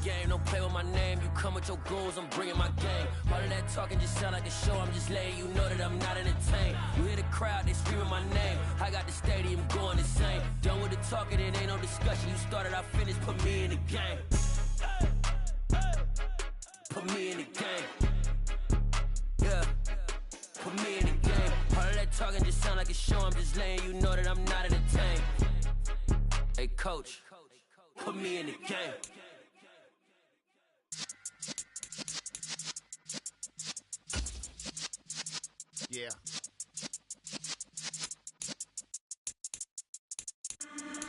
game, don't play with my name. You come with your goons, I'm bringing my game. All of that talking just sound like a show, I'm just letting you know that I'm not entertained. You hear the crowd, they screaming my name. I got the stadium going insane. Done with the talking, it ain't no discussion. You started, I finished, put me in the game. Put me in the game. Yeah, put me in the game. All of that talking just sound like a show, I'm just letting you know that I'm not entertained. Hey coach, put me in the game. Yeah.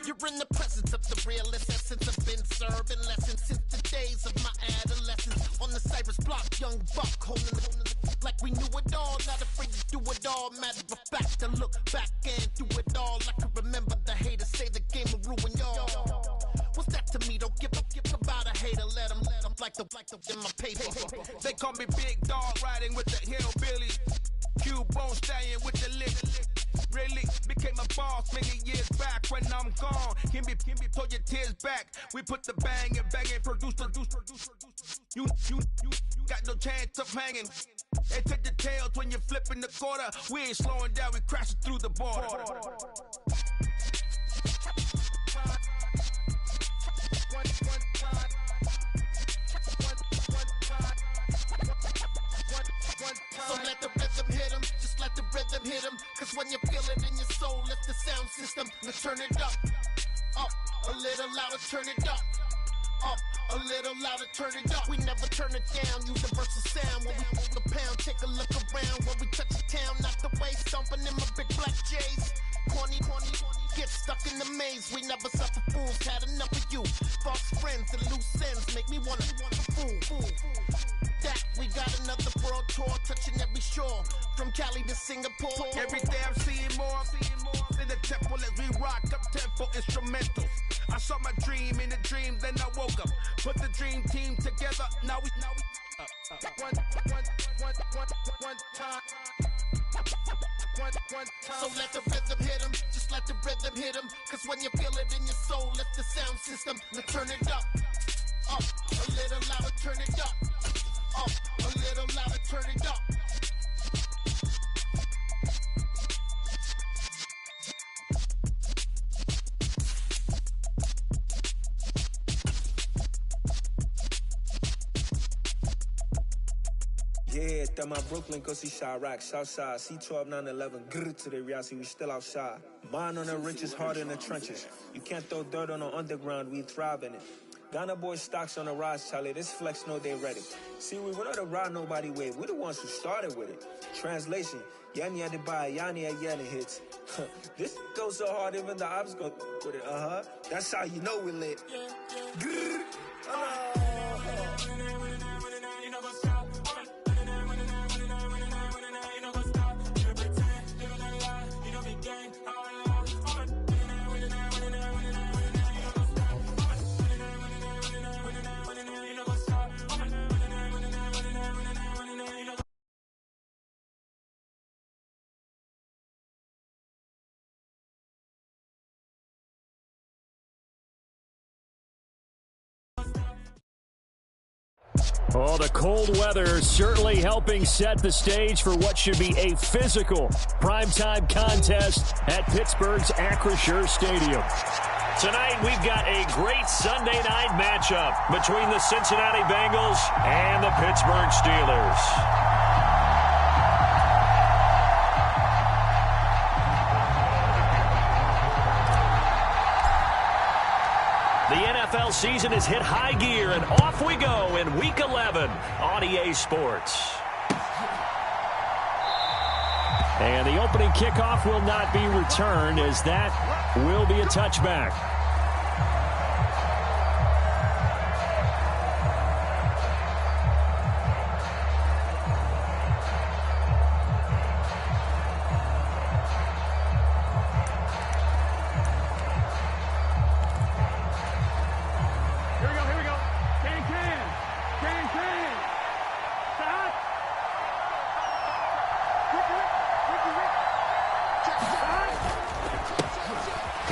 You're in the presence of the realest essence. I've been serving lessons since the days of my adolescence. On the Cypress block, young buck holding like we knew it all. Not afraid to do it all. Matter of fact, to look back and do it all. I can remember the haters say the game will ruin y'all. What's that to me? Don't give about a hater. Let them like the in my paper. They call me Big Dog, riding with the hillbilly. Q-Bone staying with the lick. Really became a boss many years back. When I'm gone, can be pull your tears back. We put the bang and produce. You got no chance of hanging. They take the tails when you're flipping the quarter. We ain't slowing down, we crashing through the border. So let the rhythm hit 'em, just let the rhythm hit 'em. Cause when you feel it in your soul, lift the sound system. Let's turn it up, a little louder, turn it up, a little louder, turn it up. We never turn it down, universal sound. When we move the pound, take a look around. When we touch the town, not the way, stomping in my big black J's. Corny, get stuck in the maze. We never suffer fools, had enough of you. False friends and loose ends make me wanna fool. That we got another world tour, touching every shore, from Cali to Singapore. Every day I'm seeing more in the temple as we rock up tempo instrumentals. I saw my dream in a dream, then I woke up. Put the dream team together. Now we one time. So let the rhythm hit 'em, just let the rhythm hit 'em. Cause when you feel it in your soul, lift the sound system. Now turn it up, a little louder, turn it up, a little louder, turn it up. Yeah, that my Brooklyn, cause he Chirac, Southside, C12, 911, grrr to the reality, we still outside. Mine on the riches, heart in the trenches. You can't throw dirt on the underground, we thrive in it. Ghana boys stocks on the rise, Charlie, this flex know they ready. See, we were not to ride nobody way, we the ones who started with it. Translation, Yanni had to buy, Yanni had Yanni hits. This goes so hard, even the ops go with it, That's how you know we lit. Grrr, Oh, the cold weather certainly helping set the stage for what should be a physical primetime contest at Pittsburgh's Acrisure Stadium. Tonight, we've got a great Sunday night matchup between the Cincinnati Bengals and the Pittsburgh Steelers. The NFL season has hit high gear, and off we go in Week 11 on EA Sports. And the opening kickoff will not be returned, as that will be a touchback.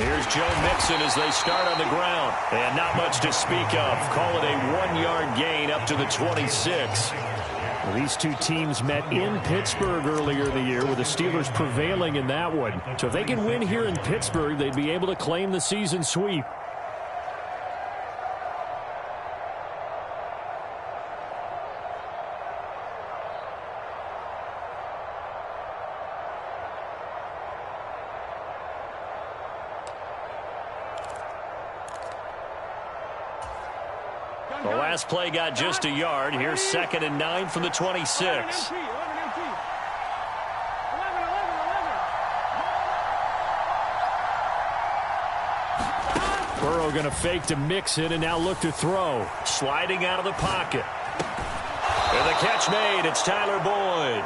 Here's Joe Mixon as they start on the ground. And not much to speak of. Call it a 1-yard gain up to the 26. Well, these two teams met in Pittsburgh earlier in the year, with the Steelers prevailing in that one. So if they can win here in Pittsburgh, they'd be able to claim the season sweep. The last play got just a yard. Here's 2nd and 9 from the 26. Burrow going to fake to Mixon and now look to throw. Sliding out of the pocket. And the catch made. It's Tyler Boyd.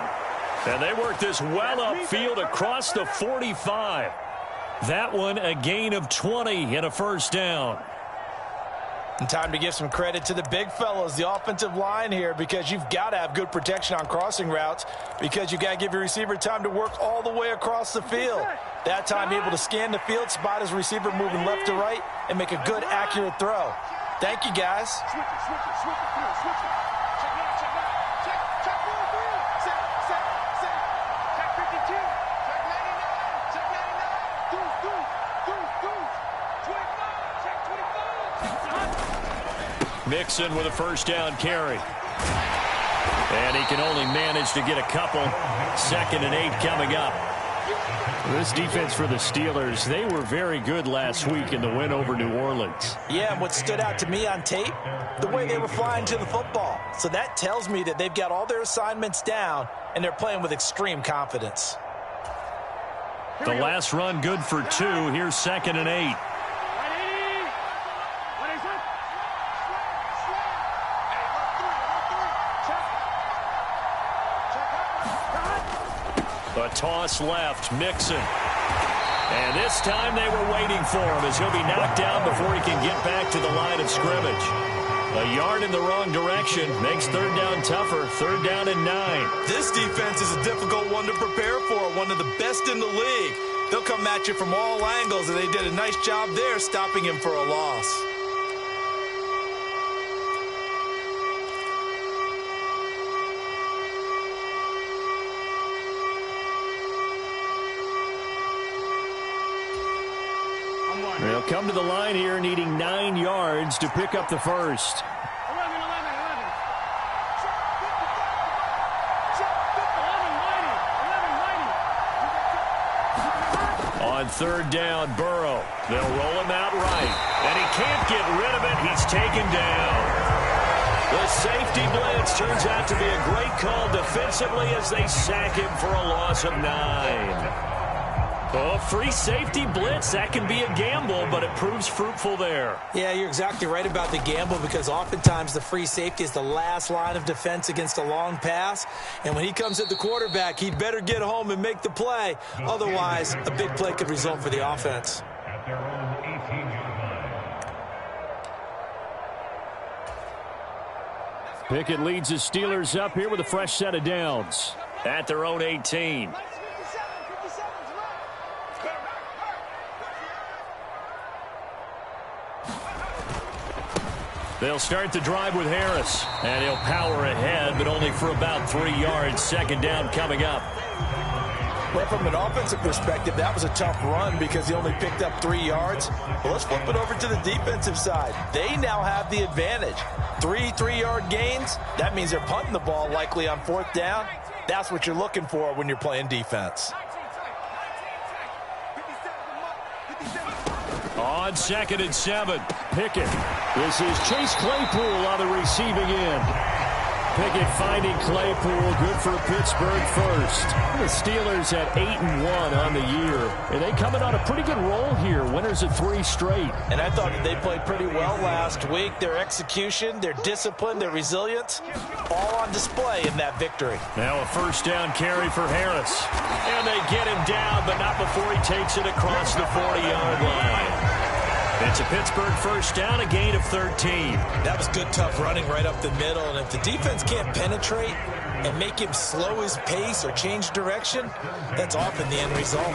And they work this well upfield across the 45. That one a gain of 20 and a first down. And time to give some credit to the big fellows, the offensive line here, because you've got to have good protection on crossing routes, because you've got to give your receiver time to work all the way across the field. That time able to scan the field, spot his receiver moving left to right, and make a good, accurate throw. Thank you, guys. Mixon with a first down carry. And he can only manage to get a couple. 2nd and 8 coming up. This defense for the Steelers, they were very good last week in the win over New Orleans. Yeah, and what stood out to me on tape, the way they were flying to the football. So that tells me that they've got all their assignments down, and they're playing with extreme confidence. The last run good for 2. Here's 2nd and 8. A toss left, Mixon. And this time they were waiting for him as he'll be knocked down before he can get back to the line of scrimmage. A yard in the wrong direction makes 3rd down tougher. 3rd down and 9. This defense is a difficult one to prepare for, one of the best in the league. They'll come at you from all angles, and they did a nice job there stopping him for a loss. They'll come to the line here needing 9 yards to pick up the first. 11. On 3rd down, Burrow. They'll roll him out right. And he can't get rid of it. He's taken down. The safety blitz turns out to be a great call defensively as they sack him for a loss of 9. Oh, free safety blitz, that can be a gamble, but it proves fruitful there. Yeah, you're exactly right about the gamble, because oftentimes the free safety is the last line of defense against a long pass. And when he comes at the quarterback, he'd better get home and make the play. Otherwise, a big play could result for the offense. Pickett leads the Steelers up here with a fresh set of downs at their own 18. They'll start the drive with Harris, and he'll power ahead, but only for about 3 yards. 2nd down coming up. Well, from an offensive perspective, that was a tough run because he only picked up 3 yards. Well, let's flip it over to the defensive side. They now have the advantage. 3 3-yard gains, that means they're punting the ball likely on 4th down. That's what you're looking for when you're playing defense. On 2nd and 7, Pickett. This is Chase Claypool on the receiving end. Pickett finding Claypool, good for Pittsburgh first. The Steelers at 8-1 on the year, and they coming on a pretty good roll here, winners of 3 straight. And I thought that they played pretty well last week. Their execution, their discipline, their resilience, all on display in that victory. Now a first down carry for Harris. And they get him down, but not before he takes it across the 40-yard line. It's a Pittsburgh first down, a gain of 13. That was good, tough running right up the middle. And if the defense can't penetrate, and make him slow his pace or change direction, that's often the end result.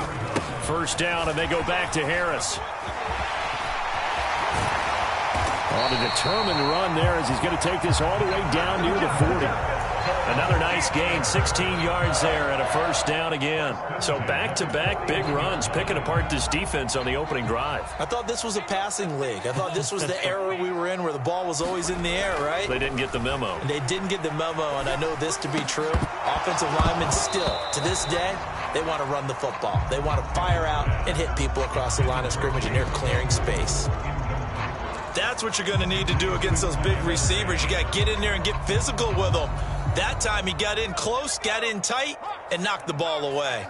First down, and they go back to Harris. On a determined run there as he's going to take this all the way down near the 40. Another nice gain, 16 yards there and a first down again. So back-to-back big runs, picking apart this defense on the opening drive. I thought this was a passing league. I thought this was the era we were in where the ball was always in the air, right? They didn't get the memo. And they didn't get the memo, and I know this to be true. Offensive linemen still, to this day, they want to run the football. They want to fire out and hit people across the line of scrimmage, and they're clearing space. That's what you're going to need to do against those big receivers. You got to get in there and get physical with them. That time he got in close, got in tight, and knocked the ball away.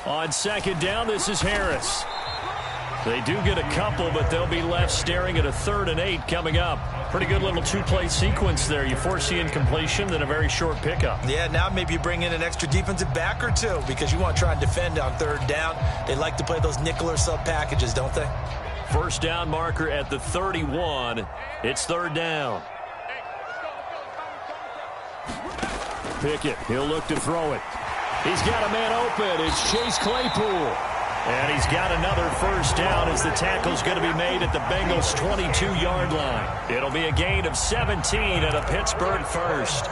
On second down, this is Harris. They do get a couple, but they'll be left staring at a 3rd and 8 coming up. Pretty good little two-play sequence there. You force the incompletion, then a very short pickup. Yeah, now maybe you bring in an extra defensive back or two because you want to try and defend on 3rd down. They like to play those nickel or sub packages, don't they? First down marker at the 31. It's 3rd down. Pickett, he'll look to throw it. He's got a man open. It's Chase Claypool. And he's got another first down as the tackle's going to be made at the Bengals' 22-yard line. It'll be a gain of 17 and a Pittsburgh first.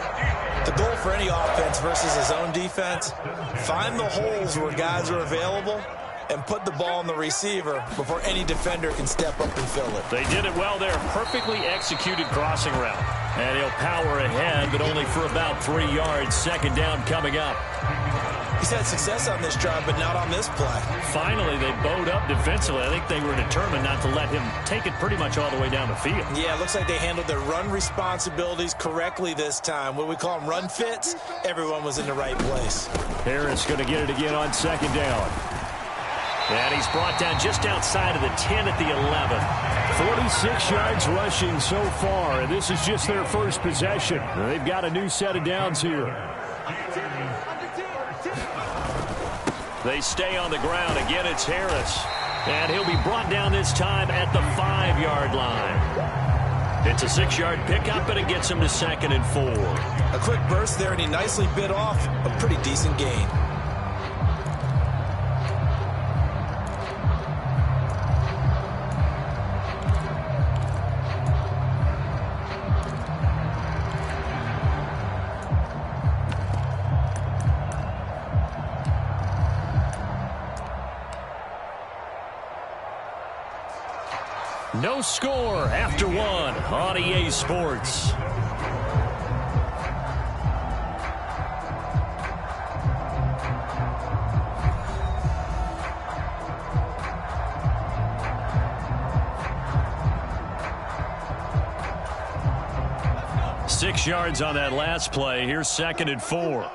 The goal for any offense versus his own defense, find the holes where guys are available and put the ball on the receiver before any defender can step up and fill it. They did it well there. Perfectly executed crossing route. And he'll power ahead, but only for about 3 yards. Second down coming up. He's had success on this drive, but not on this play. Finally, they bowed up defensively. I think they were determined not to let him take it pretty much all the way down the field. Yeah, it looks like they handled their run responsibilities correctly this time. What we call them run fits, everyone was in the right place. Harris going to get it again on second down. And he's brought down just outside of the 10 at the 11. 46 yards rushing so far, and this is just their first possession. They've got a new set of downs here. They stay on the ground. Again, it's Harris. And he'll be brought down this time at the 5-yard line. It's a 6-yard pickup, and it gets him to 2nd and 4. A quick burst there, and he nicely bit off a pretty decent gain. No score after 1 on EA Sports. Six yards on that last play. Here's 2nd and 4.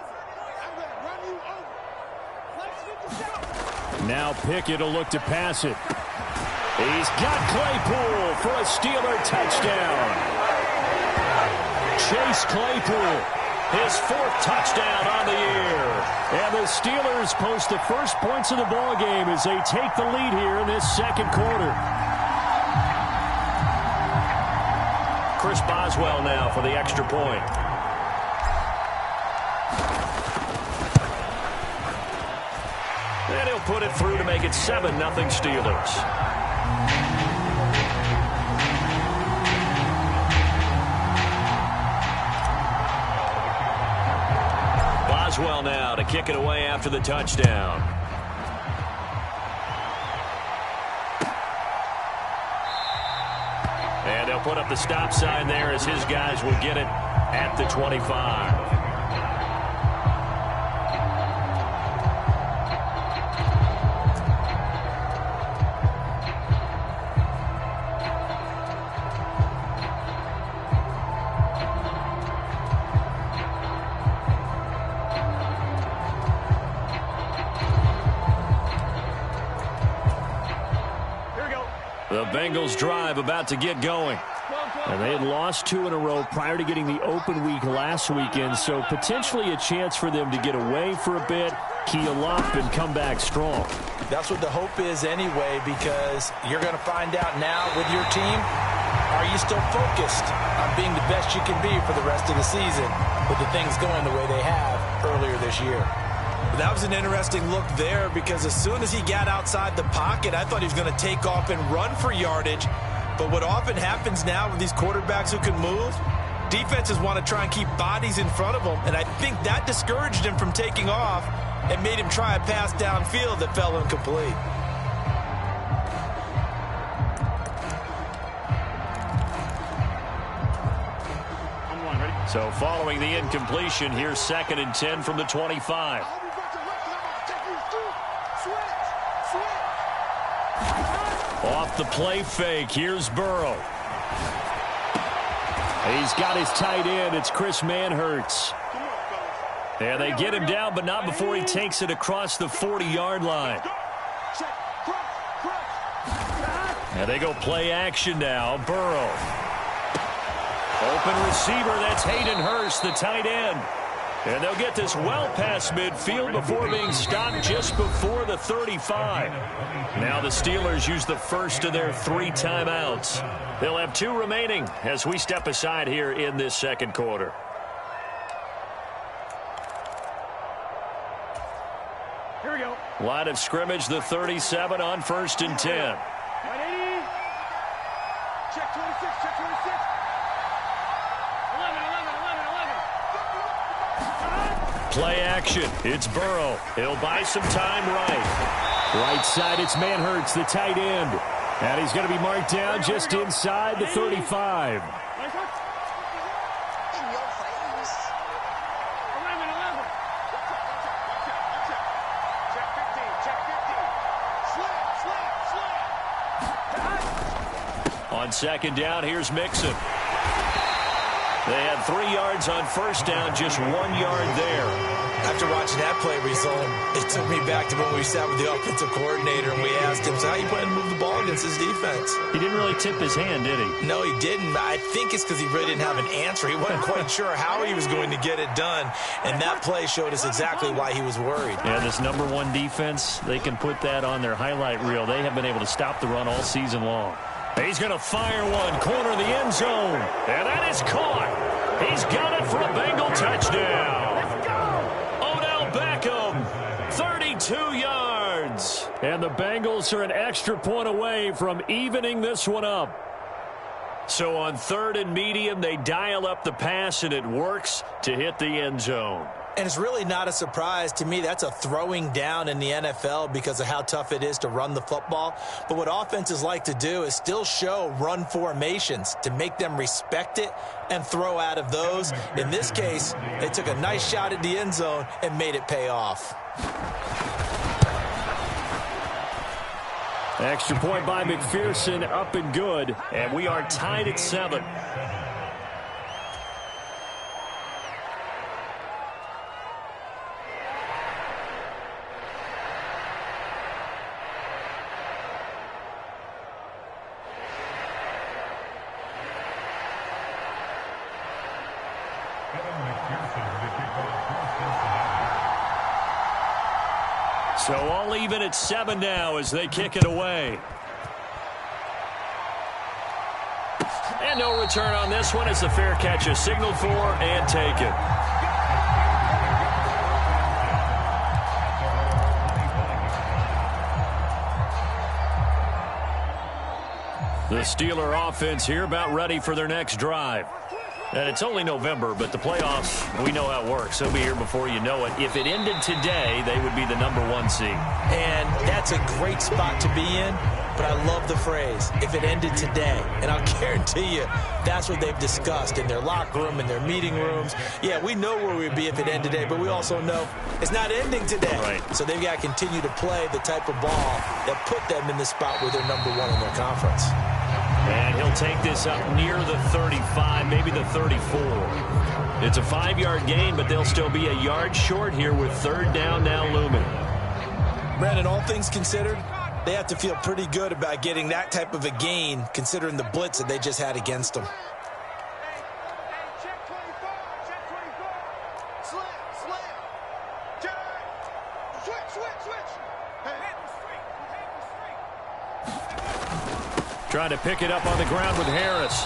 Now Pickett will look to pass it. He's got Claypool for a Steeler touchdown. Chase Claypool, his 4th touchdown on the year. And the Steelers post the first points of the ball game as they take the lead here in this second quarter. Chris Boswell now for the extra point. And he'll put it through to make it 7-0 Steelers. Boswell now to kick it away after the touchdown. And they'll put up the stop sign there as his guys will get it at the 25. The Bengals drive about to get going. And they had lost 2 in a row prior to getting the open week last weekend, so potentially a chance for them to get away for a bit keel up and come back strong. That's what the hope is anyway, because you're going to find out now with your team, are you still focused on being the best you can be for the rest of the season with the things going the way they have earlier this year? That was an interesting look there, because as soon as he got outside the pocket, I thought he was going to take off and run for yardage. But what often happens now with these quarterbacks who can move, defenses want to try and keep bodies in front of them, and I think that discouraged him from taking off and made him try a pass downfield that fell incomplete. So following the incompletion, here's 2nd and 10 from the 25. Off the play fake, here's Burrow. He's got his tight end. It's Chris Manhertz. And they get him down, but not before he takes it across the 40-yard line. And they go play action now. Burrow. Open receiver, that's Hayden Hurst, the tight end. And they'll get this well past midfield before being stopped just before the 35. Now the Steelers use the first of their 3 timeouts. They'll have 2 remaining as we step aside here in this second quarter. Here we go. Line of scrimmage, the 37 on 1st and 10. 180. Check 26, check 26. 11. Play action. It's Burrow. He'll buy some time right. Right side, it's Manhertz, the tight end. And he's going to be marked down just inside the 35. On 2nd down, here's Mixon. They had 3 yards on 1st down, just 1 yard there. After watching that play result, it took me back to when we sat with the offensive coordinator and we asked him, so how you plan to move the ball against his defense? He didn't really tip his hand, did he? No, he didn't. I think it's because he really didn't have an answer. He wasn't quite sure how he was going to get it done, and that play showed us exactly why he was worried. Yeah, this number 1 defense, they can put that on their highlight reel. They have been able to stop the run all season long. He's going to fire one, corner the end zone, and that is caught. He's got it for a Bengal touchdown. Let's go. Odell Beckham, 32 yards. And the Bengals are an extra point away from evening this one up. So on 3rd and medium, they dial up the pass, and it works to hit the end zone. And it's really not a surprise to me. That's a throwing down in the NFL because of how tough it is to run the football. But what offenses like to do is still show run formations to make them respect it and throw out of those. In this case, they took a nice shot at the end zone and made it pay off. Extra point by McPherson, up and good. And we are tied at 7. So all even at 7 now as they kick it away. And no return on this one as the fair catch is signaled for and taken. The Steeler offense here about ready for their next drive. And it's only November, but the playoffs, we know how it works. They'll be here before you know it. If it ended today, they would be the number 1 seed. And that's a great spot to be in, but I love the phrase, if it ended today. And I'll guarantee you, that's what they've discussed in their locker room, in their meeting rooms. Yeah, we know where we'd be if it ended today, but we also know it's not ending today. Right. So they've got to continue to play the type of ball that put them in the spot where they're number 1 in their conference. And he'll take this up near the 35, maybe the 34. It's a 5-yard gain, but they'll still be a yard short here with 3rd down now looming. Brandon, all things considered, they have to feel pretty good about getting that type of a gain, considering the blitz that they just had against them. Trying to pick it up on the ground with Harris.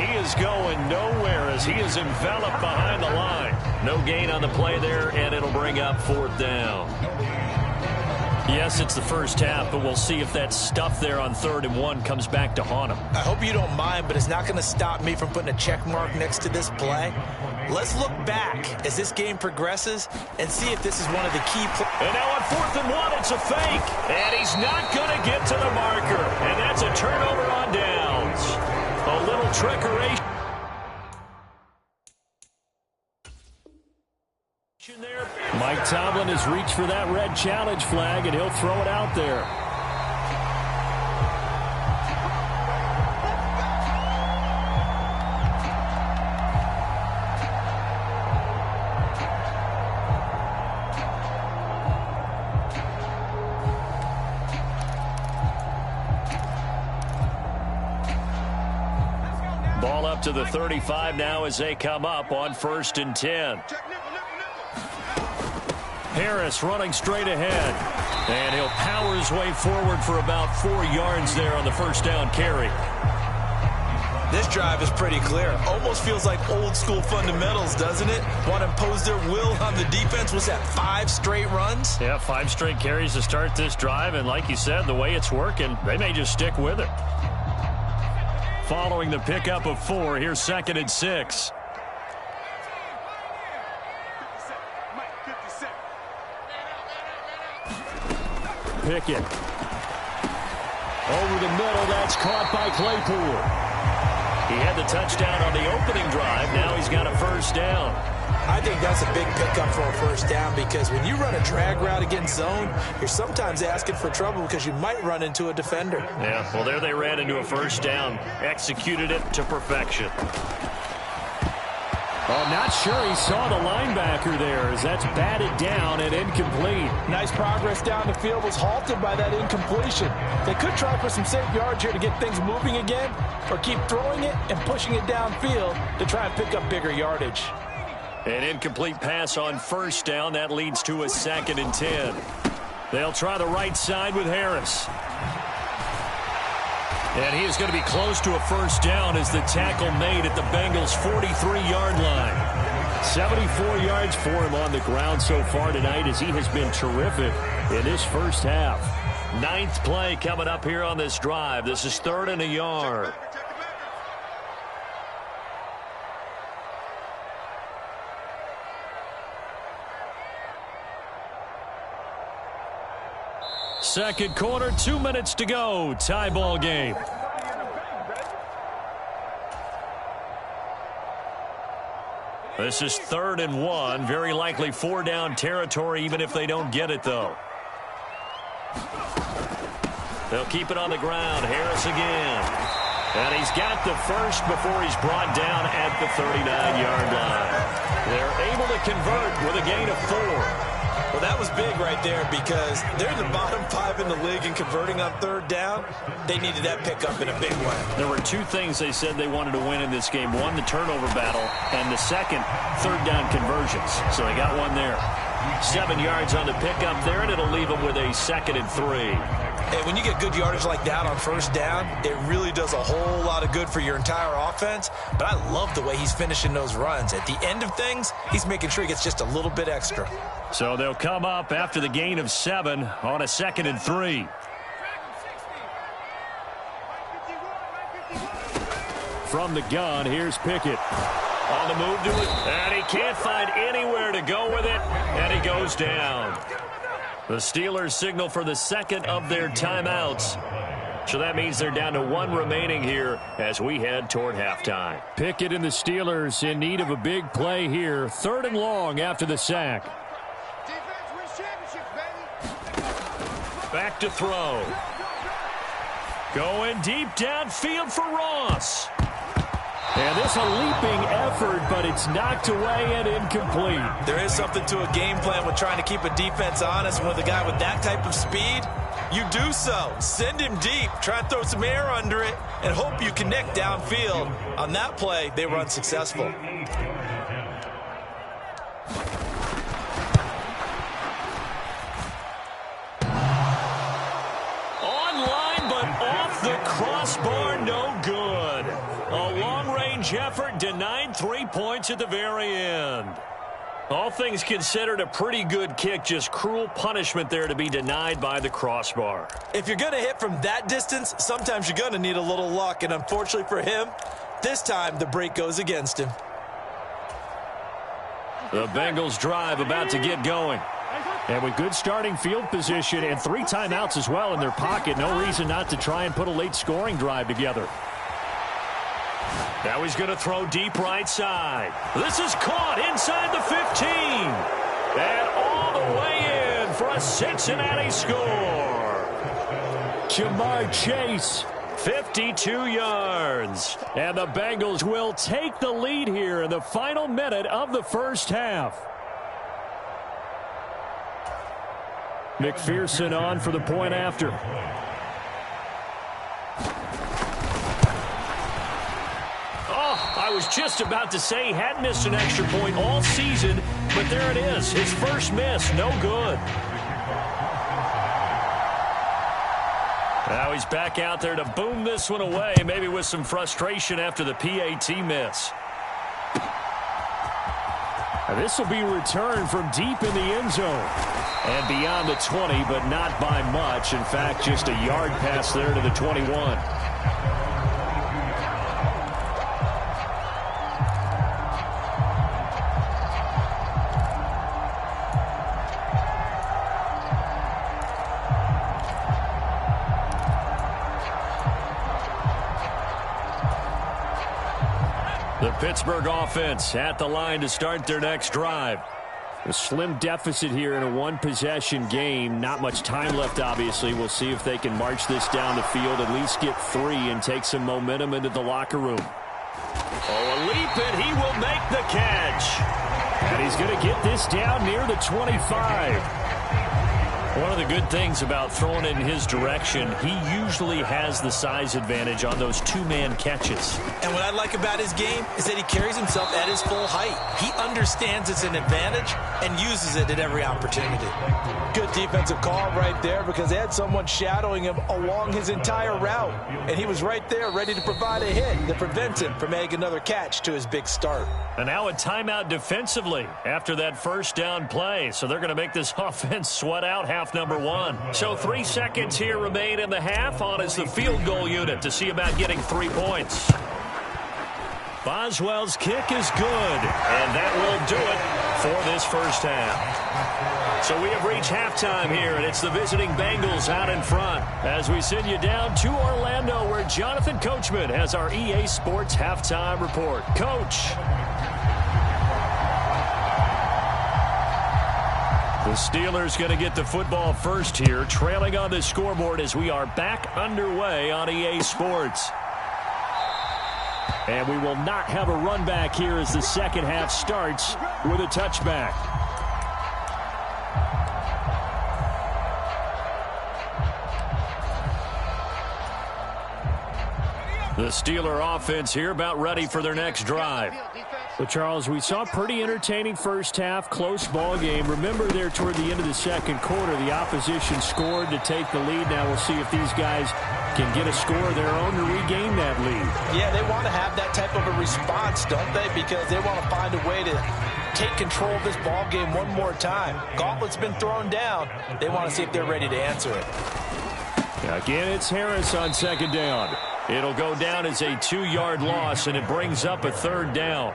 He is going nowhere as he is enveloped behind the line. No gain on the play there, and it'll bring up 4th down. Yes, it's the first half, but we'll see if that stuff there on 3rd and 1 comes back to haunt him. I hope you don't mind, but it's not going to stop me from putting a check mark next to this play. Let's look back as this game progresses and see if this is one of the key plays. And now on 4th and 1, it's a fake. And he's not going to get to the marker. And that's a turnover on downs. A little trickery. Mike Tomlin has reached for that red challenge flag, and he'll throw it out there. Ball up to the 35 now as they come up on 1st and 10. Harris running straight ahead. And he'll power his way forward for about 4 yards there on the 1st down carry. This drive is pretty clear. Almost feels like old school fundamentals, doesn't it? Want to impose their will on the defense. Was that 5 straight runs? Yeah, 5 straight carries to start this drive. And like you said, the way it's working, they may just stick with it. Following the pickup of 4, here's 2nd and 6. Pickett. Over the middle, that's caught by Claypool. He had the touchdown on the opening drive. Now he's got a 1st down. I think that's a big pickup for a 1st down because when you run a drag route against zone, you're sometimes asking for trouble because you might run into a defender. Yeah, well, there they ran into a 1st down. Executed it to perfection. Well, not sure he saw the linebacker there as that's batted down and incomplete. Nice progress down the field, was halted by that incompletion. They could try for some safe yards here to get things moving again, or keep throwing it and pushing it downfield to try and pick up bigger yardage. An incomplete pass on 1st down. That leads to a 2nd and 10. They'll try the right side with Harris. And he is going to be close to a 1st down as the tackle made at the Bengals' 43-yard line. 74 yards for him on the ground so far tonight as he has been terrific in this 1st half. 9th play coming up here on this drive. This is 3rd and a yard. Second quarter, 2 minutes to go. Tie ball game. This is 3rd and 1. Very likely 4-down territory even if they don't get it, though. They'll keep it on the ground. Harris again. And he's got the 1st before he's brought down at the 39-yard line. They're able to convert with a gain of 4. Well, that was big right there because they're the bottom 5 in the league in converting on 3rd down. They needed that pickup in a big way. There were 2 things they said they wanted to win in this game. One, the turnover battle, and the second, 3rd down conversions. So they got one there. 7 yards on the pickup there, and it'll leave them with a 2nd and 3. And when you get good yardage like that on 1st down, it really does a whole lot of good for your entire offense. But I love the way he's finishing those runs. At the end of things, he's making sure he gets just a little bit extra. So they'll come up after the gain of 7 on a 2nd and 3. From the gun, here's Pickett. On the move to it, and he can't find anywhere to go with it, and he goes down. The Steelers signal for the 2nd of their timeouts. So that means they're down to 1 remaining here as we head toward halftime. Pickett and the Steelers in need of a big play here. 3rd and long after the sack. Back to throw. Going deep downfield for Ross. And this a leaping effort, but it's knocked away and incomplete. There is something to a game plan with trying to keep a defense honest. With a guy with that type of speed, you do so. Send him deep, try and throw some air under it, and hope you connect downfield. On that play, they were unsuccessful. Online, but off the crossbar. long-range effort, denied 3 points at the very end. All things considered, a pretty good kick, just cruel punishment there to be denied by the crossbar. If you're going to hit from that distance, sometimes you're going to need a little luck, and unfortunately for him, this time the break goes against him. The Bengals drive about to get going. And with good starting field position and 3 timeouts as well in their pocket, no reason not to try and put a late scoring drive together. Now he's going to throw deep right side. This is caught inside the 15. And all the way in for a Cincinnati score. Jamar Chase, 52 yards. And the Bengals will take the lead here in the final minute of the first half. McPherson on for the point after. Oh, I was just about to say he hadn't missed an extra point all season, but there it is. His first miss, no good. Now he's back out there to boom this one away, maybe with some frustration after the PAT miss. Now this will be returned from deep in the end zone. And beyond the 20, but not by much. In fact, just a yard pass there to the 21. The Pittsburgh offense at the line to start their next drive. A slim deficit here in a one-possession game. Not much time left, obviously. We'll see if they can march this down the field, at least get 3, and take some momentum into the locker room. Oh, a leap, and he will make the catch. And he's going to get this down near the 25. One of the good things about throwing in his direction, he usually has the size advantage on those 2-man catches. And what I like about his game is that he carries himself at his full height. He understands it's an advantage and uses it at every opportunity. Good defensive call right there because they had someone shadowing him along his entire route. And he was right there ready to provide a hit that prevents him from making another catch to his big start. And now a timeout defensively after that first down play. So they're going to make this offense sweat out half number 1. So 3 seconds here remain in the half. On is the field goal unit to see about getting 3 points. Boswell's kick is good, and that will do it for this first half. So we have reached halftime here, and it's the visiting Bengals out in front as we send you down to Orlando, where Jonathan Coachman has our EA Sports halftime report. Coach. The Steelers going to get the football first here, trailing on the scoreboard as we are back underway on EA Sports. And we will not have a run back here as the second half starts with a touchback. The Steeler offense here about ready for their next drive. But, Charles, we saw a pretty entertaining first half, close ball game. Remember there toward the end of the second quarter, the opposition scored to take the lead. Now we'll see if these guys can get a score of their own to regain that lead. Yeah, they want to have that type of a response, don't they? Because they want to find a way to take control of this ball game one more time. Gauntlet's been thrown down. They want to see if they're ready to answer it. Again, it's Harris on second down. It'll go down as a 2-yard loss, and it brings up a third down.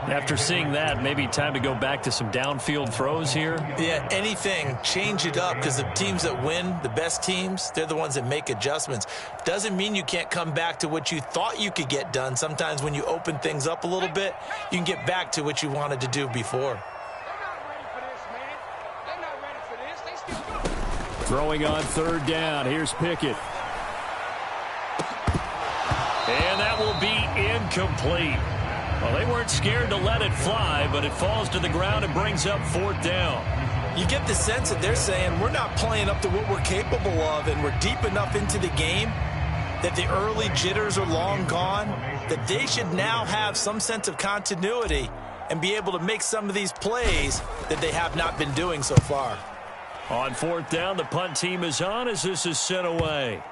After seeing that, maybe time to go back to some downfield throws here. Yeah, anything. Change it up because the teams that win, the best teams, they're the ones that make adjustments. Doesn't mean you can't come back to what you thought you could get done. Sometimes when you open things up a little bit, you can get back to what you wanted to do before. Throwing on third down. Here's Pickett. And that will be incomplete. Well, they weren't scared to let it fly, but it falls to the ground and brings up fourth down. You get the sense that they're saying we're not playing up to what we're capable of, and we're deep enough into the game that the early jitters are long gone, that they should now have some sense of continuity and be able to make some of these plays that they have not been doing so far. On fourth down, the punt team is on as this is sent away.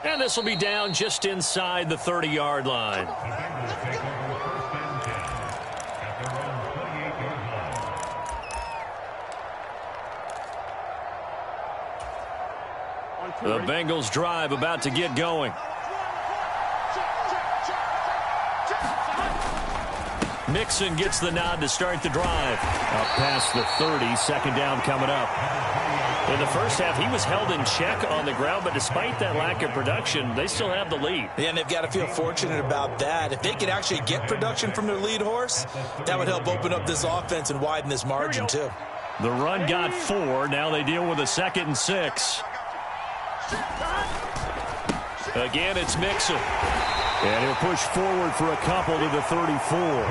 And this will be down just inside the 30-yard line. The Bengals drive about to get going. Mixon gets the nod to start the drive. Up past the 30, second down coming up. In the first half, he was held in check on the ground, but despite that lack of production, they still have the lead. Yeah, and they've got to feel fortunate about that. If they could actually get production from their lead horse, that would help open up this offense and widen this margin too. The run got 4. Now they deal with a 2nd and 6. Again, it's Mixon. And he'll push forward for a couple to the 34.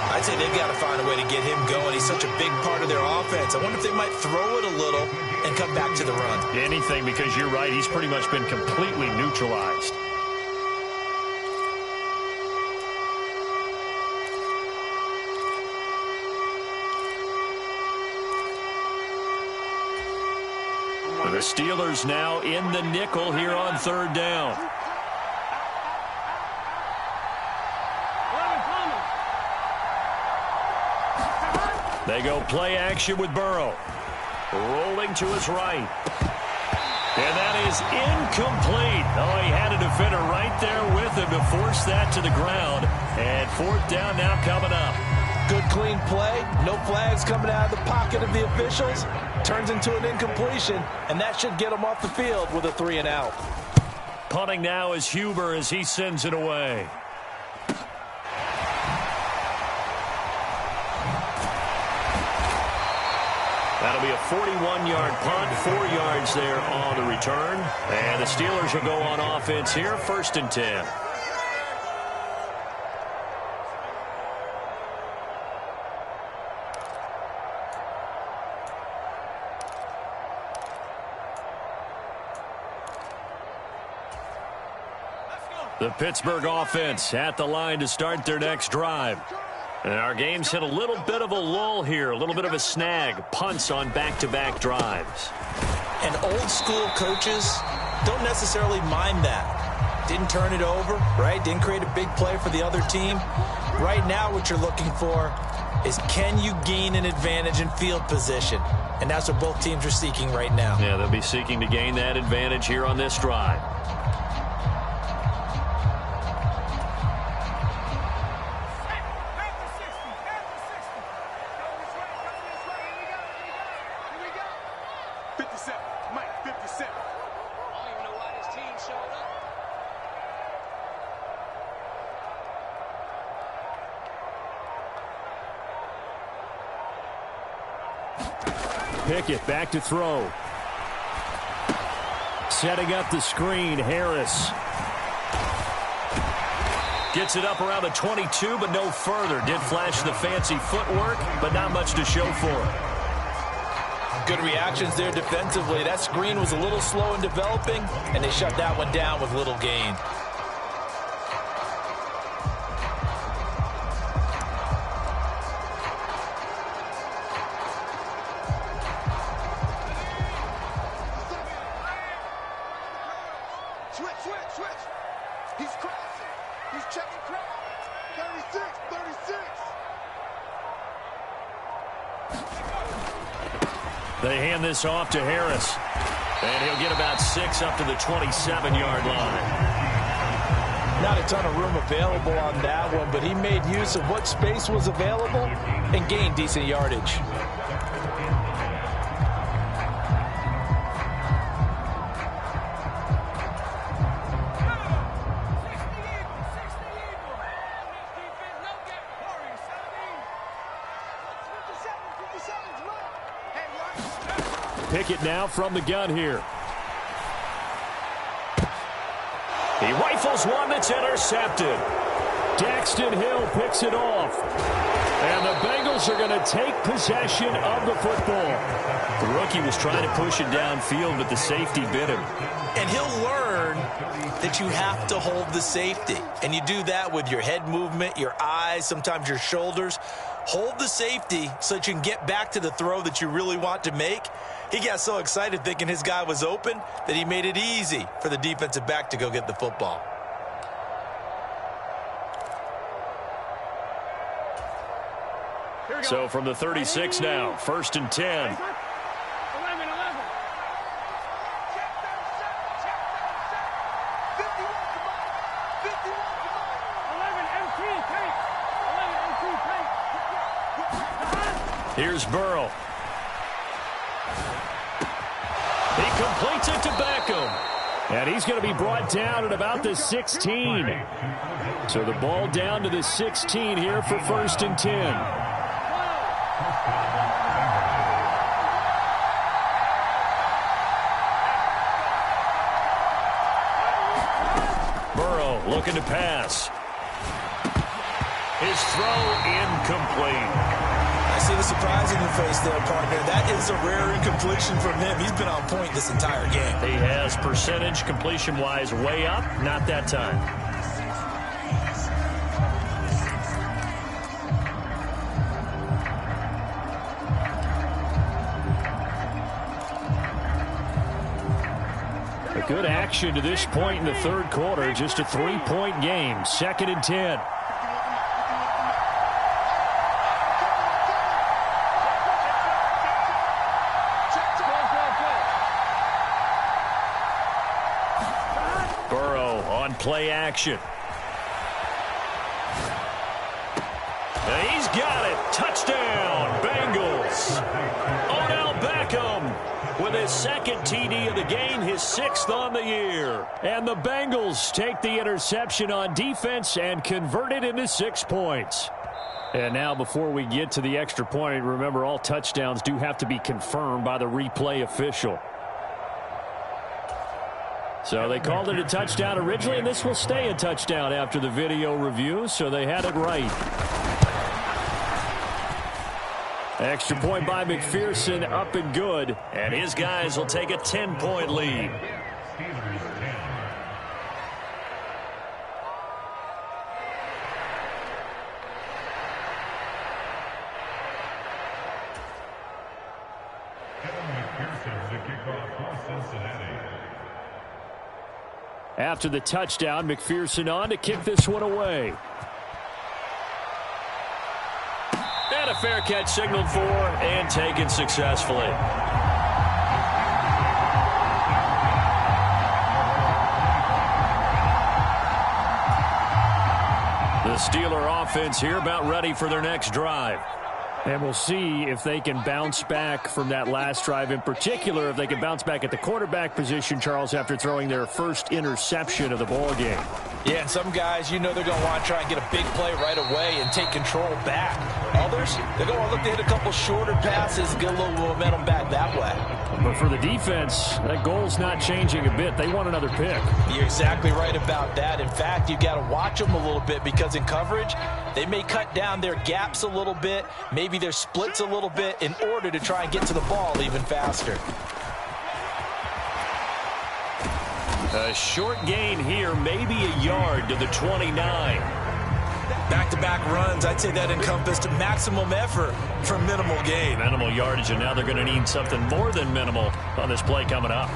I'd say they've got to find a way to get him going. He's such a big part of their offense. I wonder if they might throw it a little and come back to the run. Anything, because you're right. He's pretty much been completely neutralized. The Steelers now in the nickel here on 3rd down. They go play action with Burrow. Rolling to his right. And that is incomplete. Oh, he had a defender right there with him to force that to the ground. And 4th down now coming up. Good clean play. No flags coming out of the pocket of the officials. Turns into an incompletion. And that should get them off the field with a 3 and out. Punting now is Huber as he sends it away. That'll be a 41-yard punt, 4 yards there on the return. And the Steelers will go on offense here, 1st and 10. The Pittsburgh offense at the line to start their next drive. And our game's hit a little bit of a lull here, a little bit of a snag. Punts on back-to-back drives. And old-school coaches don't necessarily mind that. Didn't turn it over, right? Didn't create a big play for the other team. Right now what you're looking for is, can you gain an advantage in field position? And that's what both teams are seeking right now. Yeah, they'll be seeking to gain that advantage here on this drive. Pickett back to throw. Setting up the screen, Harris. Gets it up around the 22, but no further. Did flash the fancy footwork, but not much to show for it. Good reactions there defensively. That screen was a little slow in developing, and they shut that one down with little gain. They hand this off to Harris. And he'll get about 6 up to the 27-yard line. Not a ton of room available on that one, but he made use of what space was available and gained decent yardage. Pickett now from the gun here. He rifles one that's intercepted. Daxton Hill picks it off. And the Bengals are going to take possession of the football. The rookie was trying to push it downfield, but the safety bit him. And he'll learn that you have to hold the safety. And you do that with your head movement, your eyes, sometimes your shoulders. Hold the safety so that you can get back to the throw that you really want to make. He got so excited thinking his guy was open that he made it easy for the defensive back to go get the football. So from the 36 now, 1st and 10. 11. Here's Burrow. He completes it to Beckham. And he's going to be brought down at about the 16. So the ball down to the 16 here for 1st and 10. Burrow looking to pass. His throw incomplete. I see the surprise in your face there, partner. That is a rare incompletion from him. He's been on point this entire game. He has percentage completion-wise way up. Not that time. A good action to this point in the 3rd quarter. Just a 3-point game. 2nd and 10. Play action. And he's got it. Touchdown, Bengals. Odell Beckham with his 2nd TD of the game, his 6th on the year. And the Bengals take the interception on defense and convert it into 6 points. And now before we get to the extra point, remember all touchdowns do have to be confirmed by the replay official. So they called it a touchdown originally, and this will stay a touchdown after the video review, so they had it right. Extra point by McPherson, up and good, and his guys will take a 10-point lead. After the touchdown, McPherson on to kick this one away. And a fair catch signaled for and taken successfully. The Steeler offense here about ready for their next drive. And we'll see if they can bounce back from that last drive, in particular if they can bounce back at the quarterback position, Charles, after throwing their first interception of the ball game. Yeah, and some guys, you know they're going to want to try and get a big play right away and take control back. Others, they're going to want to look to hit a couple shorter passes, get a little momentum back that way. But for the defense, that goal's not changing a bit. They want another pick. You're exactly right about that. In fact, you've got to watch them a little bit because in coverage, they may cut down their gaps a little bit, maybe their splits a little bit in order to try and get to the ball even faster. A short gain here, maybe a yard to the 29. Back-to-back runs, I'd say that encompassed maximum effort for minimal gain. Minimal yardage, and now they're going to need something more than minimal on this play coming up.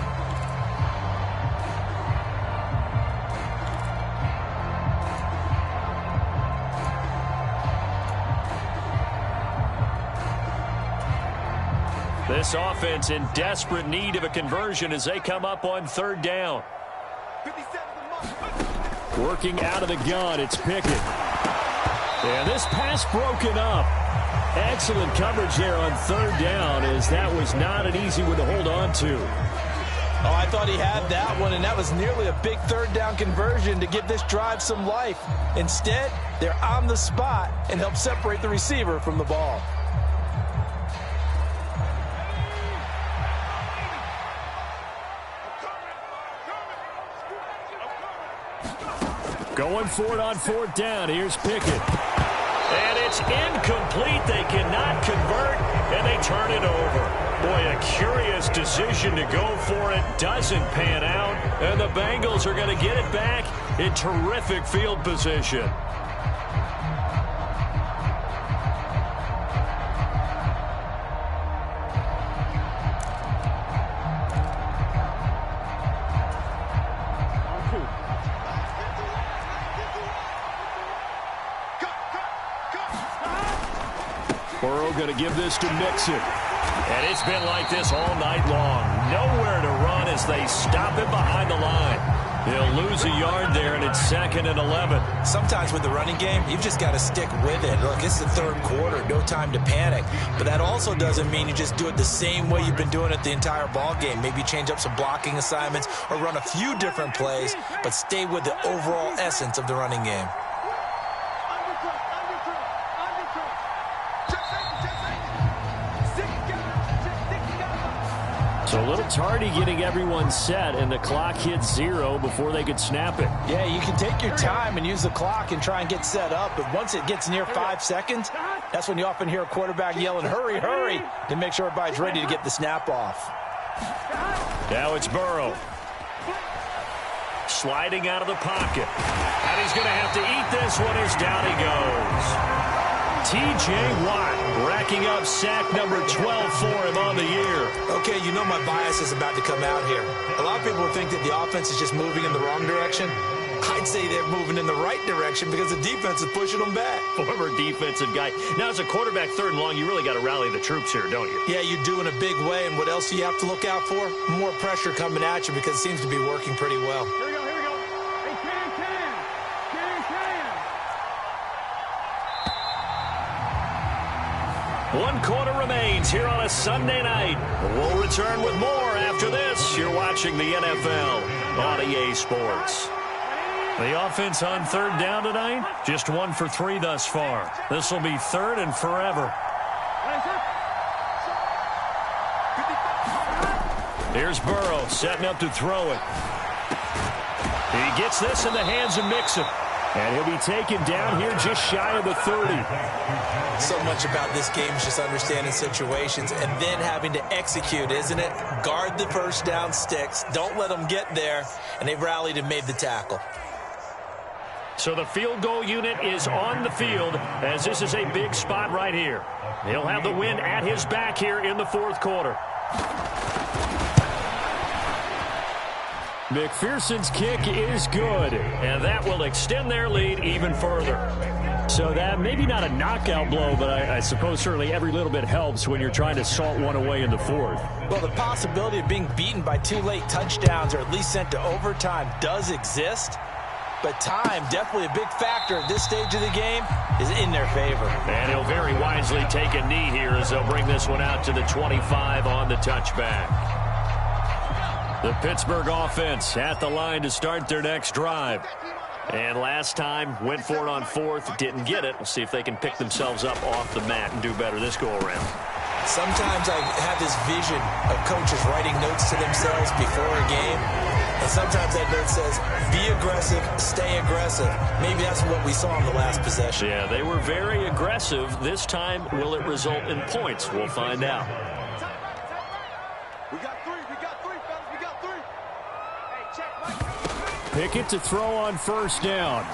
This offense in desperate need of a conversion as they come up on 3rd down. Working out of the gun, it's Pickett. And this pass broken up. Excellent coverage there on 3rd down, as that was not an easy one to hold on to. Oh, I thought he had that one, and that was nearly a big 3rd down conversion to give this drive some life. Instead, they're on the spot and help separate the receiver from the ball. Going for it on 4th down. Here's Pickett. And it's incomplete. They cannot convert, and they turn it over. Boy, a curious decision to go for it. Doesn't pan out, and the Bengals are going to get it back in terrific field position. Burrow going to give this to Mixon. And it's been like this all night long. Nowhere to run as they stop him behind the line. He'll lose a yard there, and it's 2nd and 11. Sometimes with the running game, you've just got to stick with it. Look, it's the third quarter, no time to panic. But that also doesn't mean you just do it the same way you've been doing it the entire ball game. Maybe change up some blocking assignments or run a few different plays, but stay with the overall essence of the running game. So a little tardy getting everyone set, and the clock hit 0 before they could snap it. Yeah, you can take your time and use the clock and try and get set up, but once it gets near 5 seconds, that's when you often hear a quarterback yelling, hurry, hurry, to make sure everybody's ready to get the snap off. Now it's Burrow. Sliding out of the pocket. And he's going to have to eat this one as down he goes. T.J. Watt racking up sack number 12 for him on the year. Okay, you know my bias is about to come out here. A lot of people think that the offense is just moving in the wrong direction. I'd say they're moving in the right direction because the defense is pushing them back. Former defensive guy. Now, as a quarterback 3rd and long, you really got to rally the troops here, don't you? Yeah, you do in a big way. And what else do you have to look out for? More pressure coming at you because it seems to be working pretty well. Here we go. Hey, Can. 1 quarter remains here on a Sunday night. We'll return with more after this. You're watching the NFL on EA Sports. The offense on 3rd down tonight, just 1 for 3 thus far. This will be 3rd and forever. Here's Burrow setting up to throw it. He gets this in the hands of Mixon. And he'll be taken down here just shy of the 30. So much about this game is just understanding situations and then having to execute, isn't it? Guard the first down sticks. Don't let them get there. And they've rallied and made the tackle. So the field goal unit is on the field as this is a big spot right here. He'll have the win at his back here in the 4th quarter. McPherson's kick is good, and that will extend their lead even further. So that maybe not a knockout blow, but I suppose certainly every little bit helps when you're trying to salt one away in the 4th. Well, the possibility of being beaten by 2 late touchdowns or at least sent to overtime does exist. But time, definitely a big factor at this stage of the game, is in their favor. And he'll very wisely take a knee here as they'll bring this one out to the 25 on the touchback. The Pittsburgh offense at the line to start their next drive. And last time, went for it on 4th, didn't get it. We'll see if they can pick themselves up off the mat and do better this go-around. Sometimes I have this vision of coaches writing notes to themselves before a game. And sometimes that note says, be aggressive, stay aggressive. Maybe that's what we saw in the last possession. Yeah, they were very aggressive. This time, will it result in points? We'll find out. We got 3, fellas, we got 3. Hey, check, Pickett to throw on 1st down.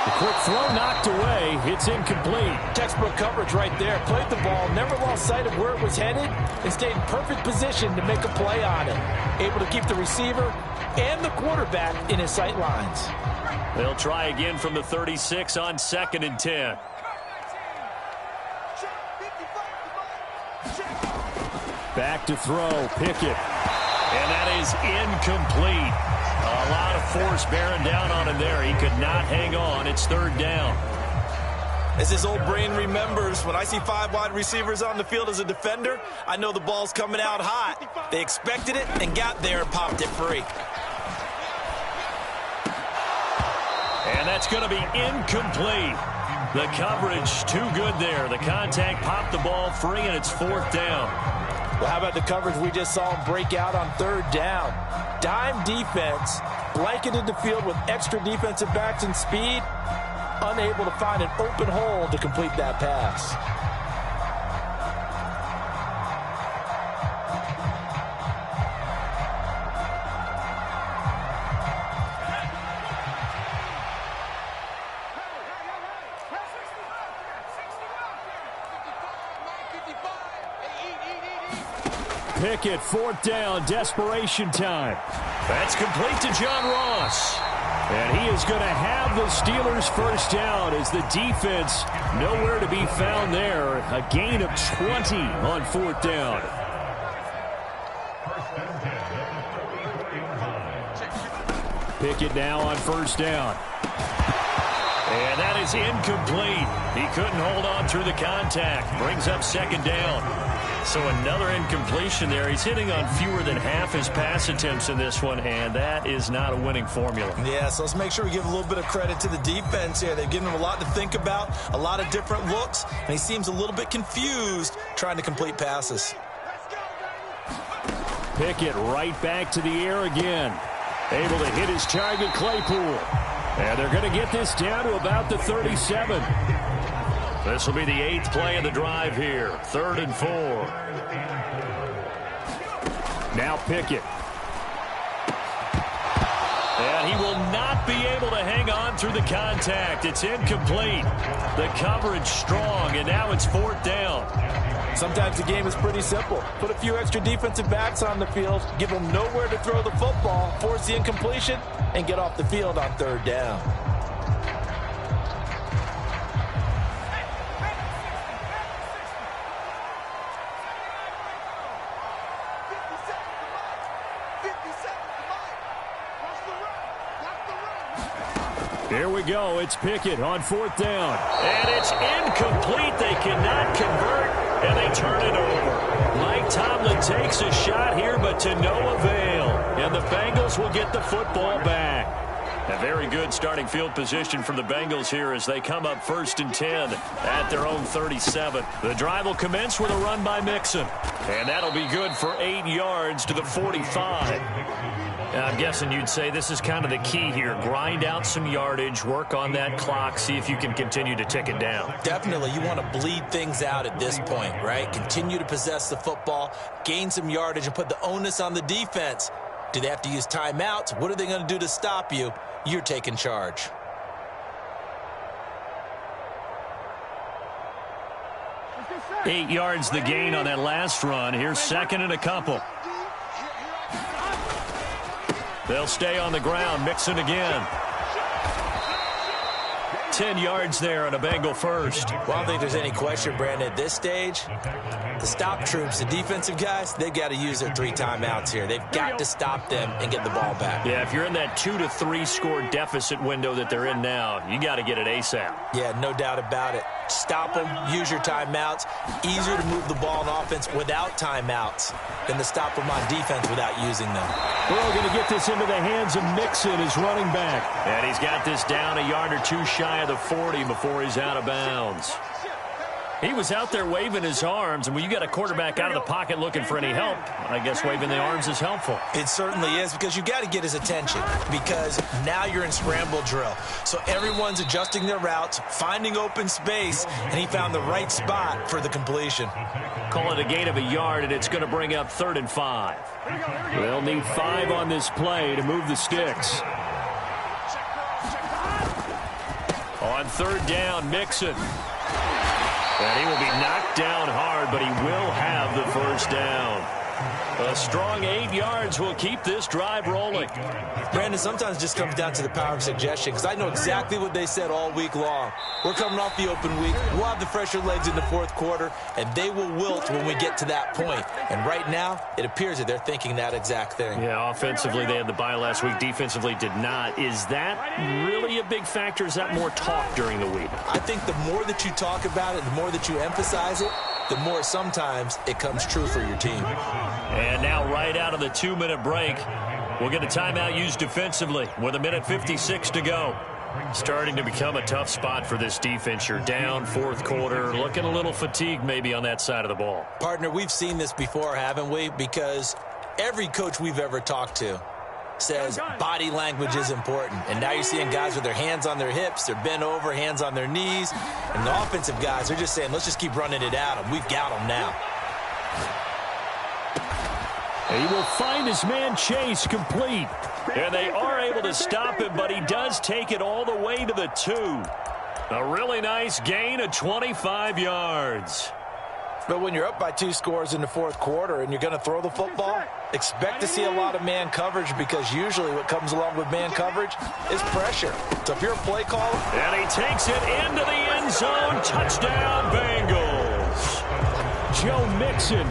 The quick throw knocked away. It's incomplete. Textbook coverage right there. Played the ball, never lost sight of where it was headed, and stayed in perfect position to make a play on it. Able to keep the receiver and the quarterback in his sight lines. They'll try again from the 36 on 2nd and 10. Back to throw, Pickett. And that is incomplete. A lot of force bearing down on him there. He could not hang on. It's 3rd down. As his old brain remembers, when I see 5 wide receivers on the field as a defender, I know the ball's coming out hot. They expected it and got there and popped it free. And that's going to be incomplete. The coverage too good there. The contact popped the ball free, and it's 4th down. Well, how about the coverage we just saw him break out on 3rd down? Dime defense, blanketed the field with extra defensive backs and speed, unable to find an open hole to complete that pass. Pickett, 4th down, desperation time. That's complete to John Ross. And he is going to have the Steelers first down as the defense nowhere to be found there. A gain of 20 on fourth down. Pickett now on first down. And that is incomplete. He couldn't hold on through the contact. Brings up second down. So another incompletion there. He's hitting on fewer than half his pass attempts in this one, and that is not a winning formula. Yeah, so let's make sure we give a little bit of credit to the defense here. They've given him a lot to think about, a lot of different looks, and he seems a little bit confused trying to complete passes. Pickett right back to the air again. Able to hit his target, Claypool. And they're going to get this down to about the 37. This will be the 8th play of the drive here. 3rd and 4. Now Pickett. And he will not be able to hang on through the contact. It's incomplete. The coverage strong, and now it's 4th down. Sometimes the game is pretty simple. Put a few extra defensive backs on the field, give them nowhere to throw the football, force the incompletion, and get off the field on 3rd down. Here we go. It's Pickett on 4th down. And it's incomplete. They cannot convert, and they turn it over. Mike Tomlin takes a shot here, but to no avail. And the Bengals will get the football back. A very good starting field position for the Bengals here as they come up 1st and 10 at their own 37. The drive will commence with a run by Mixon. And that'll be good for 8 yards to the 45. I'm guessing you'd say this is kind of the key here. Grind out some yardage, work on that clock, see if you can continue to tick it down. Definitely. You want to bleed things out at this point, right? Continue to possess the football, gain some yardage, and put the onus on the defense. Do they have to use timeouts? What are they going to do to stop you? You're taking charge. Eight yards the gain on that last run. Here's 2nd and a couple. They'll stay on the ground. Mixon again. 10 yards there on a Bengal first. Well, I don't think there's any question, Brandon, at this stage, the stop troops, the defensive guys, they've got to use their 3 timeouts here. They've got to stop them and get the ball back. Yeah, if you're in that 2 to 3 score deficit window that they're in now, you got to get it ASAP. Yeah, no doubt about it. Stop them, use your timeouts. Easier to move the ball on offense without timeouts than to stop them on defense without using them. We're going to get this into the hands of Mixon, his running back. And he's got this down a yard or 2 shy of the 40 before he's out of bounds. He was out there waving his arms, and when you got a quarterback out of the pocket looking for any help, I guess waving the arms is helpful. It certainly is, because you got to get his attention, because now you're in scramble drill. So everyone's adjusting their routes, finding open space, and he found the right spot for the completion. Call it a gain of a yard, and it's going to bring up 3rd and 5. They'll need 5 on this play to move the sticks. On 3rd down, Mixon. And he will be knocked down hard, but he will have the first down. A strong 8 yards will keep this drive rolling. Brandon, sometimes it just comes down to the power of suggestion, because I know exactly what they said all week long. We're coming off the open week. We'll have the fresher legs in the 4th quarter, and they will wilt when we get to that point. And right now, it appears that they're thinking that exact thing. Yeah, offensively, they had the bye last week. Defensively, did not. Is that really a big factor? Is that more talk during the week? I think the more that you talk about it, the more that you emphasize it, the more sometimes it comes true for your team. And now right out of the 2-minute break, we'll get a timeout used defensively with 1:56 to go. Starting to become a tough spot for this defense. You're down 4th quarter, looking a little fatigued maybe on that side of the ball. Partner, we've seen this before, haven't we? Because every coach we've ever talked to says body language is important. And now you're seeing guys with their hands on their hips, they're bent over, hands on their knees. And the offensive guys are just saying, let's just keep running it at them. We've got them now. He will find his man Chase complete. And they are able to stop him, but he does take it all the way to the 2. A really nice gain of 25 yards. But when you're up by 2 scores in the fourth quarter and you're going to throw the football, expect to see a lot of man coverage, because usually what comes along with man coverage is pressure. So if you're a play caller. And he takes it into the end zone. Touchdown, Bengals. Joe Mixon,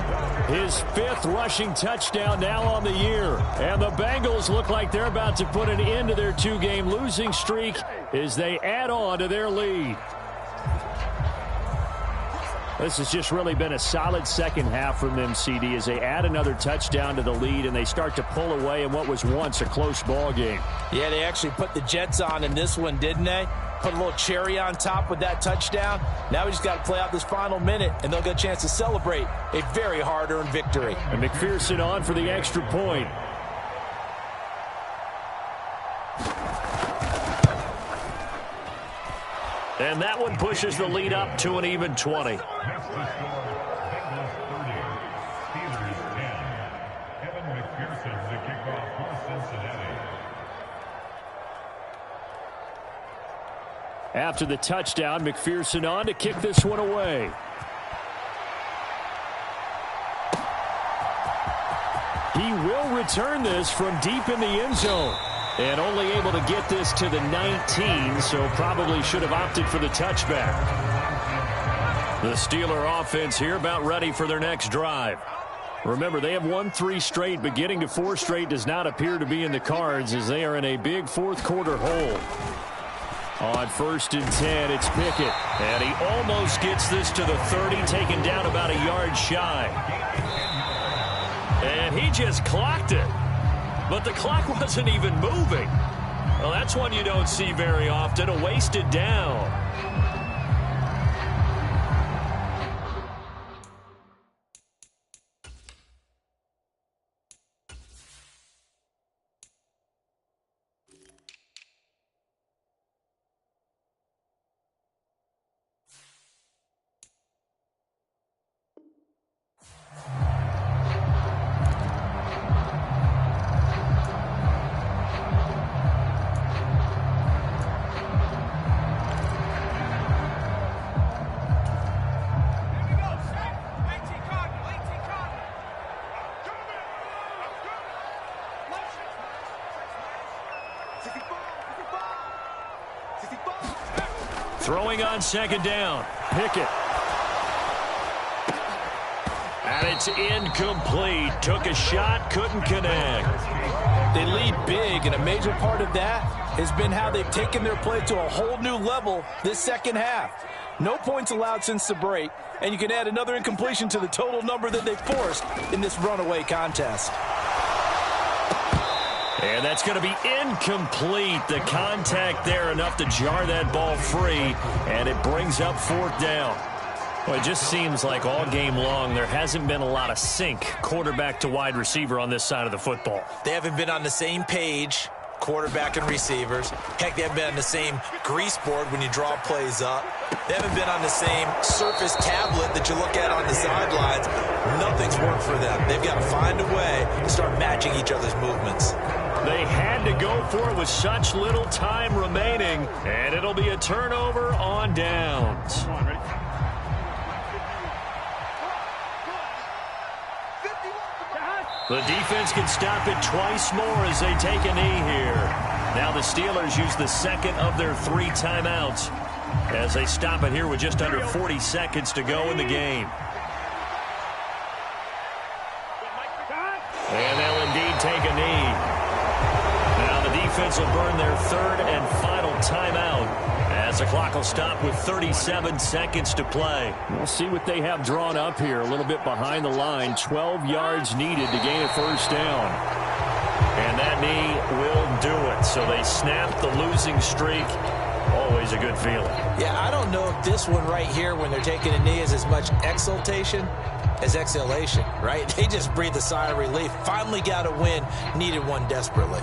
his 5th rushing touchdown now on the year. And the Bengals look like they're about to put an end to their 2-game losing streak as they add on to their lead. This has just really been a solid second half from them, CD, as they add another touchdown to the lead and they start to pull away in what was once a close ball game. Yeah, they actually put the Jets on in this one, didn't they? Put a little cherry on top with that touchdown. Now we just got to play out this final minute, and they'll get a chance to celebrate a very hard-earned victory. And McPherson on for the extra point. And that one pushes the lead up to an even 20. After the touchdown, McPherson on to kick this one away. He will return this from deep in the end zone. And only able to get this to the 19, so probably should have opted for the touchback. The Steeler offense here about ready for their next drive. Remember, they have won 3 straight, but getting to 4 straight does not appear to be in the cards as they are in a big fourth quarter hole. On 1st and 10, it's Pickett. And he almost gets this to the 30, taken down about a yard shy. And he just clocked it. But the clock wasn't even moving. Well, that's one you don't see very often, a wasted down. Throwing on 2nd down. Pickett. And it's incomplete. Took a shot, couldn't connect. They lead big, and a major part of that has been how they've taken their play to a whole new level this second half. No points allowed since the break, and you can add another incompletion to the total number that they forced in this runaway contest. And that's going to be incomplete. The contact there enough to jar that ball free, and it brings up 4th down. Well, it just seems like all game long there hasn't been a lot of sync quarterback to wide receiver on this side of the football. They haven't been on the same page, quarterback and receivers. Heck, they haven't been on the same grease board when you draw plays up. They haven't been on the same surface tablet that you look at on the sidelines. Nothing's worked for them. They've got to find a way to start matching each other's movements. They had to go for it with such little time remaining, and it'll be a turnover on downs. The defense can stop it twice more as they take a knee here. Now the Steelers use the 2nd of their 3 timeouts as they stop it here with just under 40 seconds to go in the game. And they'll indeed take a knee. Now the defense will burn their 3rd and final timeout as the clock will stop with 37 seconds to play. We'll see what they have drawn up here. A little bit behind the line. 12 yards needed to gain a 1st down. And that knee will do it. So they snap the losing streak. Always a good feeling. Yeah, I don't know if this one right here when they're taking a knee is as much exultation as exhalation, right? They just breathe a sigh of relief. Finally got a win. Needed one desperately.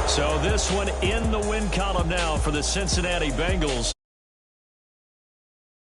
So this one in the win column now for the Cincinnati Bengals.